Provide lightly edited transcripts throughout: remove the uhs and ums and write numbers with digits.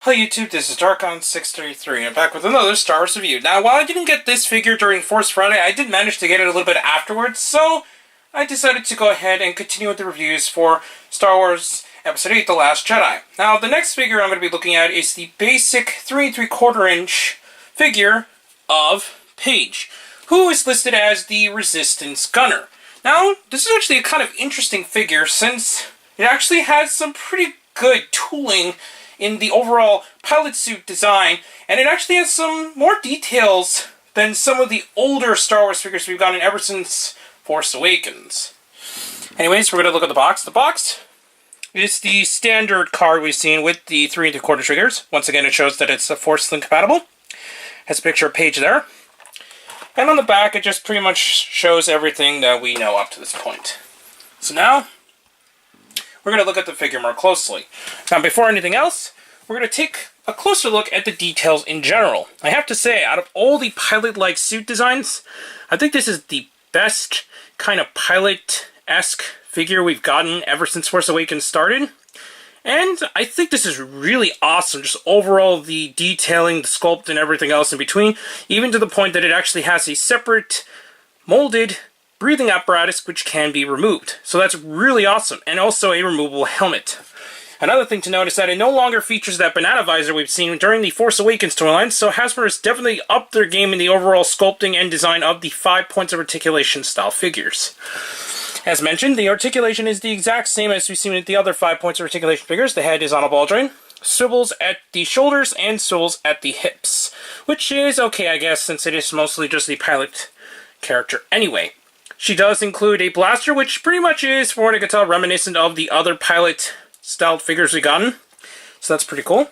Hello YouTube, this is Darkon633 and I'm back with another Star Wars review. Now, while I didn't get this figure during Force Friday, I did manage to get it a little bit afterwards, so I decided to go ahead and continue with the reviews for Star Wars Episode VIII, The Last Jedi. Now, the next figure I'm going to be looking at is the basic 3 3/4 inch figure of Paige, who is listed as the Resistance Gunner. Now, this is actually a kind of interesting figure since it actually has some pretty good tooling in the overall pilot suit design, and it actually has some more details than some of the older Star Wars figures we've gotten ever since Force Awakens. Anyways, we're going to look at the box. The box is the standard card we've seen with the 3 3/4 figures. Once again, it shows that it's Force Link compatible. Has a picture of Paige there. And on the back, it just pretty much shows everything that we know up to this point. So now, we're going to look at the figure more closely. Now, before anything else, we're going to take a closer look at the details in general. I have to say, out of all the pilot-like suit designs, I think this is the best kind of pilot-esque figure we've gotten ever since Force Awakens started. And I think this is really awesome, just overall the detailing, the sculpt, and everything else in between, even to the point that it actually has a separate molded breathing apparatus which can be removed. So that's really awesome, and also a removable helmet. Another thing to note is that it no longer features that banana visor we've seen during the Force Awakens storyline, so Hasbro has definitely upped their game in the overall sculpting and design of the 5 points of articulation style figures. As mentioned, the articulation is the exact same as we've seen with the other 5 points of articulation figures. The head is on a ball joint, swivels at the shoulders, and swivels at the hips, which is okay, I guess, since it is mostly just the pilot character anyway. She does include a blaster, which pretty much is, for what I can tell, reminiscent of the other pilot-styled figures we've gotten. So that's pretty cool.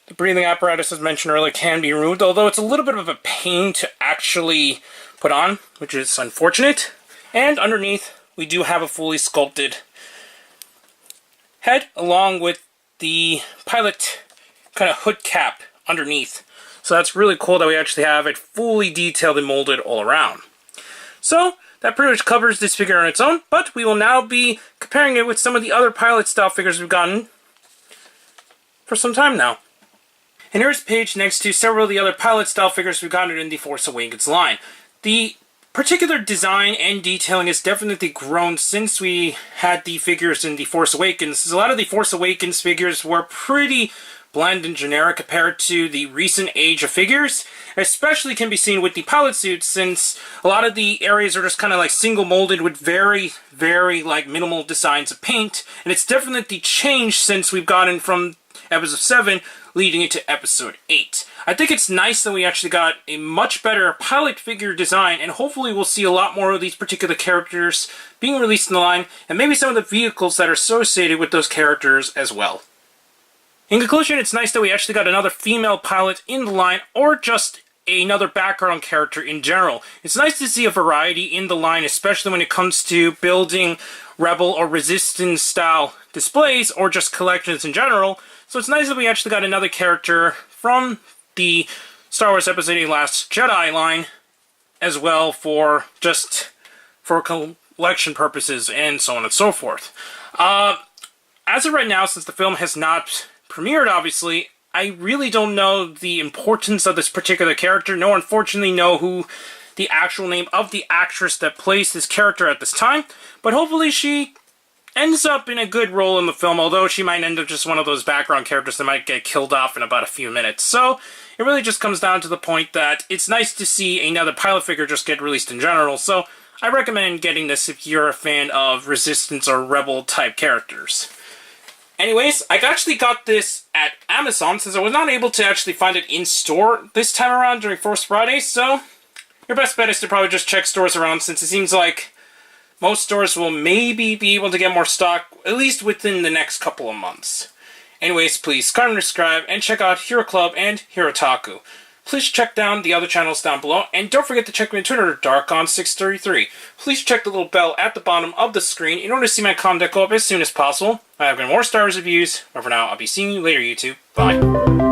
The breathing apparatus, as mentioned earlier, can be removed, although it's a little bit of a pain to actually put on, which is unfortunate. And underneath, we do have a fully sculpted head, along with the pilot kind of hood cap underneath. So that's really cool that we actually have it fully detailed and molded all around. So that pretty much covers this figure on its own, but we will now be comparing it with some of the other pilot-style figures we've gotten for some time now. And here's Paige next to several of the other pilot-style figures we've gotten in the Force Awakens line. The particular design and detailing has definitely grown since we had the figures in the Force Awakens. A lot of the Force Awakens figures were pretty bland and generic compared to the recent age of figures, especially can be seen with the pilot suits, since a lot of the areas are just kind of like single molded with very, very like minimal designs of paint, and it's definitely changed since we've gotten from Episode 7 leading into Episode 8. I think it's nice that we actually got a much better pilot figure design, and hopefully we'll see a lot more of these particular characters being released in the line, and maybe some of the vehicles that are associated with those characters as well. In conclusion, it's nice that we actually got another female pilot in the line, or just another background character in general. It's nice to see a variety in the line, especially when it comes to building Rebel or Resistance style displays, or just collections in general. So it's nice that we actually got another character from the Star Wars Episode VIII Last Jedi line, as well for collection purposes and so on and so forth. As of right now, since the film has not premiered, obviously, I really don't know the importance of this particular character, nor unfortunately know who the actual name of the actress that plays this character at this time, but hopefully she ends up in a good role in the film, although she might end up just one of those background characters that might get killed off in about a few minutes. So it really just comes down to the point that it's nice to see another pilot figure just get released in general, so I recommend getting this if you're a fan of Resistance or Rebel type characters. Anyways, I actually got this at Amazon since I was not able to actually find it in store this time around during Force Friday, so your best bet is to probably just check stores around, since it seems like most stores will maybe be able to get more stock, at least within the next couple of months. Anyways, please comment, subscribe, and check out Hero Club and Hirotaku. Please check down the other channels down below, and don't forget to check me on Twitter at Darkon633. Please check the little bell at the bottom of the screen in order to see my content go up as soon as possible. I have more Star Wars reviews, but for now, I'll be seeing you later, YouTube. Bye.